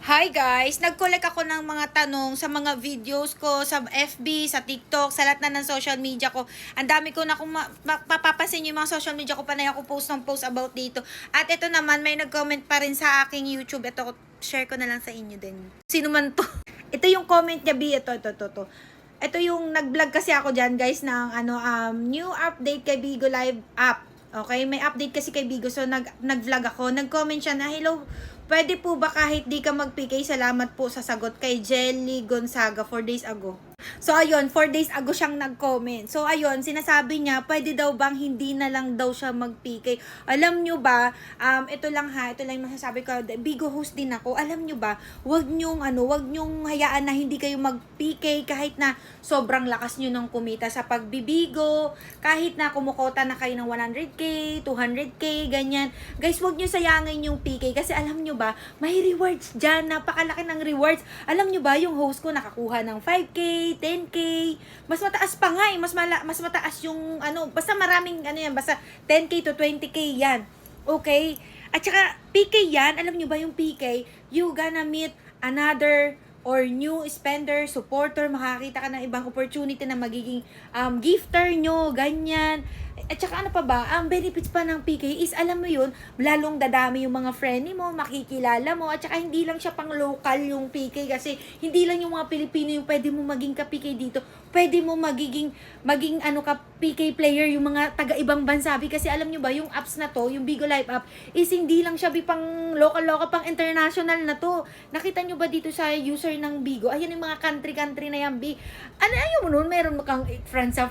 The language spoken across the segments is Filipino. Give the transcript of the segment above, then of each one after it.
Hi guys! Nag-collect ako ng mga tanong sa mga videos ko sa FB, sa TikTok, sa lahat na ng social media ko. Ang dami ko na kung mapapapansin nyo yung mga social media ko, panay ako post ng post about dito. At ito naman, may nag-comment pa rin sa aking YouTube. Ito, share ko na lang sa inyo din. Sino man to? Ito yung comment niya, B. Ito. Ito yung nag-vlog kasi ako dyan, guys, ng new update kay Bigo Live app. Okay, may update kasi kay Bigo. So, nag-vlog ako. Nag-comment siya na, hello, pwede po ba kahit di ka mag-PK? Salamat po sa sagot kay Jelly Gonzaga 4 days ago. So, ayun, 4 days ago siyang nag-comment. So, ayun, sinasabi niya, pwede daw bang hindi na lang daw siya mag-PK? Alam nyo ba, ito lang yung masasabi ko, Bigo host din ako. Alam nyo ba, wag nyong hayaan na hindi kayo mag-PK kahit na sobrang lakas nyo ng kumita sa pagbibigo, kahit na kumukota na kayo ng 100k, 200k, ganyan. Guys, wag nyo sayangin yung PK kasi alam nyo ba, may rewards dyan, napakalaki ng rewards. Alam nyo ba, yung host ko nakakuha ng 5k, 10k, mas mataas pa nga mas mataas yung basta maraming yan, basta 10k to 20k yan. Okay? At saka PK yan, alam nyo ba yung PK, you gonna meet another or new spender, supporter, makakita ka ng ibang opportunity na magiging gifter nyo, ganyan. At saka ano pa ba, ang benefits pa ng PK is alam mo yun, lalong dadami yung mga friend mo, makikilala mo, at saka hindi lang siya pang local yung PK kasi hindi lang yung mga Pilipino yung pwede mo maging ka-PK dito, pwede mo maging ka PK player yung mga taga-ibang bansa kasi alam nyo ba, yung apps na to, yung Bigo Live app, is hindi lang siya pang local, pang international na to. Nakita nyo ba dito sa user ng Bigo, ayan yung mga country na yan, ayaw mo nun, meron mo kang friend sa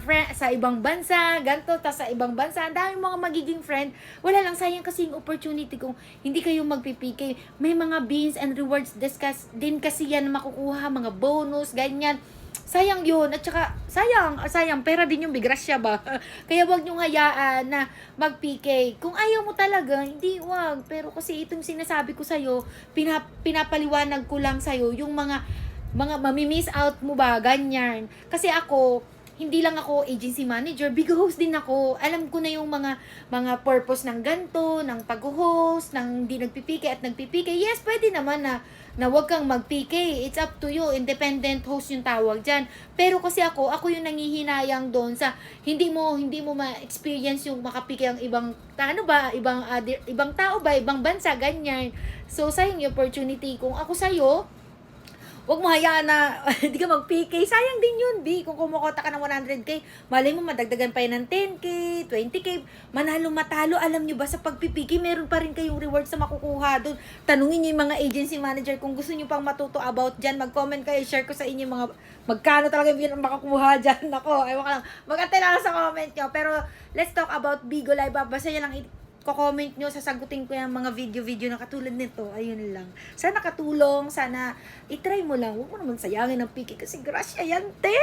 ibang bansa, ganito, tas sa ibang bansa, ang dami mga magiging friend. Wala lang, sayang kasi yung opportunity kung hindi kayo magpipk. May mga beans and rewards din kasi yan makukuha, mga bonus, ganyan. Sayang yun. At saka, sayang, pera din yung bigrasya ba? Kaya wag nyong hayaan na mag-PK. Kung ayaw mo talaga, hindi, wag. Pero kasi itong sinasabi ko sa'yo, pinapaliwanag ko lang sa'yo, yung mga mamimiss out mo ba, ganyan. Kasi ako, hindi lang ako agency manager, big host din ako. Alam ko na yung mga purpose ng ganto, ng pag-host, ng hindi nagpipike at nagpipike. Yes, pwede naman na wag kang mag-PK. It's up to you. Independent host yung tawag dyan. Pero kasi ako yung nangihinayang doon sa hindi mo ma-experience yung makapike ang ibang ibang tao ba, ibang bansa, ganyan. So, sayang yung opportunity. Kung ako sa'yo, wag mo hayaan na hindi ka mag-PK. Sayang din yun, B. Kung kumukota ka ng 100k, malay mo madagdagan pa yun ng 10k, 20k. Manalo matalo, alam nyo ba sa pag-PK, meron pa rin kayong rewards sa makukuha doon. Tanungin nyo yung mga agency manager kung gusto nyo pang matuto about dyan. Mag-comment kayo, share ko sa inyo mga magkano talaga yung makakuha dyan. Ako, ewan ka lang. Mag-antay lang sa comment nyo. Pero let's talk about Bigo Live App. Basta yan lang ko-comment nyo, sasagutin ko yung mga video na katulad nito. Ayun lang. Sana katulong, sana itry mo lang. Huwag mo naman sayangin ng PK kasi grasya yan, te.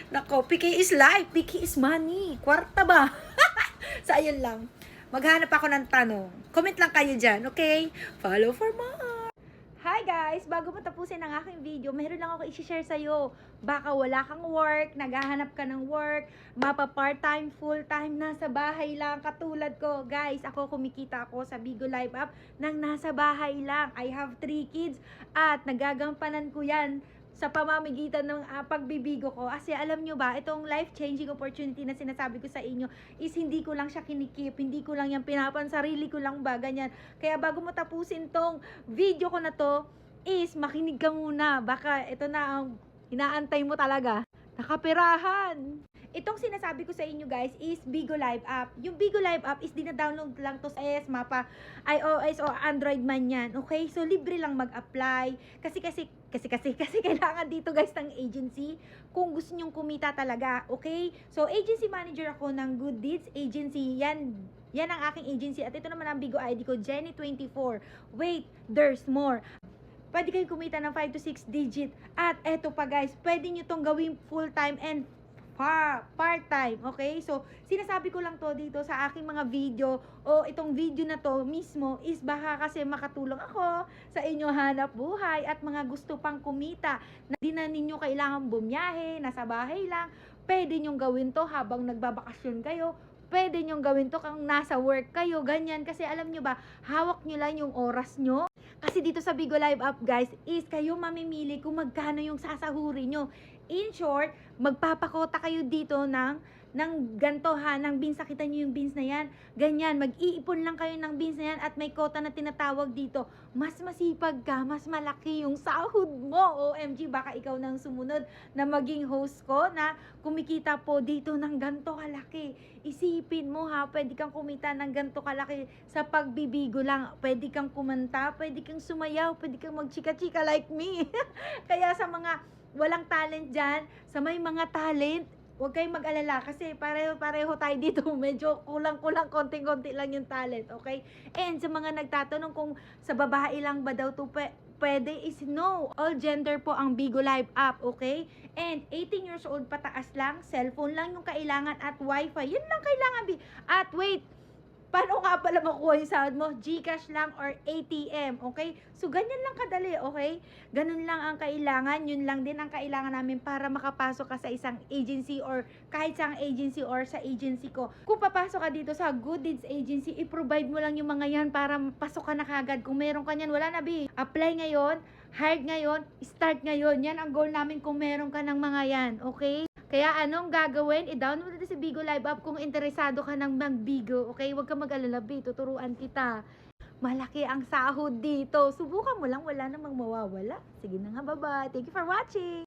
Nako, PK is life, PK is money. Kwarta ba? So, ayun lang. Maghanap ako ng tanong. Comment lang kayo dyan, okay? Follow for more. Hi guys! Bago mo tapusin ang aking video, meron lang ako i-share sa'yo. Baka wala kang work, naghahanap ka ng work, mapa part-time, full-time, nasa bahay lang, katulad ko. Guys, ako kumikita ako sa Bigo Live App nang nasa bahay lang. I have 3 kids at nagagampanan ko yan sa pamamagitan ng pagbibigo ko. Kasi alam nyo ba, itong life-changing opportunity na sinasabi ko sa inyo is hindi ko lang siya kinikip, hindi ko lang yan sarili ko lang ba, ganyan. Kaya bago mo tapusin tong video ko na to, is makinig ka muna. Baka ito na ang inaantay mo talaga. Nakapirahan! Itong sinasabi ko sa inyo guys is Bigo Live App. Yung Bigo Live App is dina-download lang to sa mapa, iOS o Android man yan. Okay? So libre lang mag-apply. Kasi kailangan dito guys ng agency kung gusto nyong kumita talaga. Okay? So agency manager ako ng Good Deeds Agency. Yan ang aking agency. At ito naman ang Bigo ID ko, Jenny24. Wait, there's more. Pwede kayo kumita ng 5 to 6 digit. At eto pa guys, pwede nyo tong gawing full-time and part-time, okay? So, sinasabi ko lang to dito sa aking mga video o itong video na to mismo is baka kasi makatulong ako sa inyo hanap buhay at mga gusto pang kumita na di na ninyo kailangan bumiyahe, nasa bahay lang. Pwede nyong gawin to habang nagbabakasyon kayo. Pwede nyong gawin to kung nasa work kayo, ganyan. Kasi alam nyo ba, hawak nyo lang yung oras nyo. Kasi dito sa Bigo Live app guys, is kayo mamimili kung magkano yung sasahurin nyo. In short, magpapakota kayo dito ng ganto ha, ng beans. Nakita nyo yung beans na yan? Ganyan, mag-iipon lang kayo ng beans na yan at may quota na tinatawag dito. Mas masipag ka, mas malaki yung sahod mo. OMG, baka ikaw nang sumunod na maging host ko na kumikita po dito ng ganto kalaki. Isipin mo ha, pwede kang kumita ng ganto kalaki sa pagbibigo lang. Pwede kang kumanta, pwede kang sumayaw, pwede kang magchika-chika like me. Kaya sa mga walang talent dyan, sa may mga talent, huwag kayong mag-alala kasi pareho tayo dito. Medyo kulang-kulang, konting-konti lang yung talent, okay? And sa mga nagtatanong kung sa babae lang ba daw to pwede, is no. All gender po ang Bigo Live app, okay? And 18 years old pataas lang, cellphone lang yung kailangan at wifi. Yun lang kailangan. At wait, paano nga pala makuha yung sahod mo? GCash lang or ATM, okay? So, ganyan lang kadali, okay? Ganun lang ang kailangan. Yun lang din ang kailangan namin para makapasok ka sa isang agency or kahit sa agency or sa agency ko. Kung papasok ka dito sa Good Deeds Agency, i-provide mo lang yung mga yan para pasok ka na kagad. Kung meron ka yan, wala na, bi. Apply ngayon, hired ngayon, start ngayon. Yan ang goal namin kung meron ka ng mga yan, okay? Kaya anong gagawin? I-download natin si Bigo Live app kung interesado ka ng mag-Bigo. Okay? Huwag ka mag-alala, tuturuan kita. Malaki ang sahod dito. Subukan mo lang, wala namang mawawala. Sige na nga, bye-bye. Thank you for watching.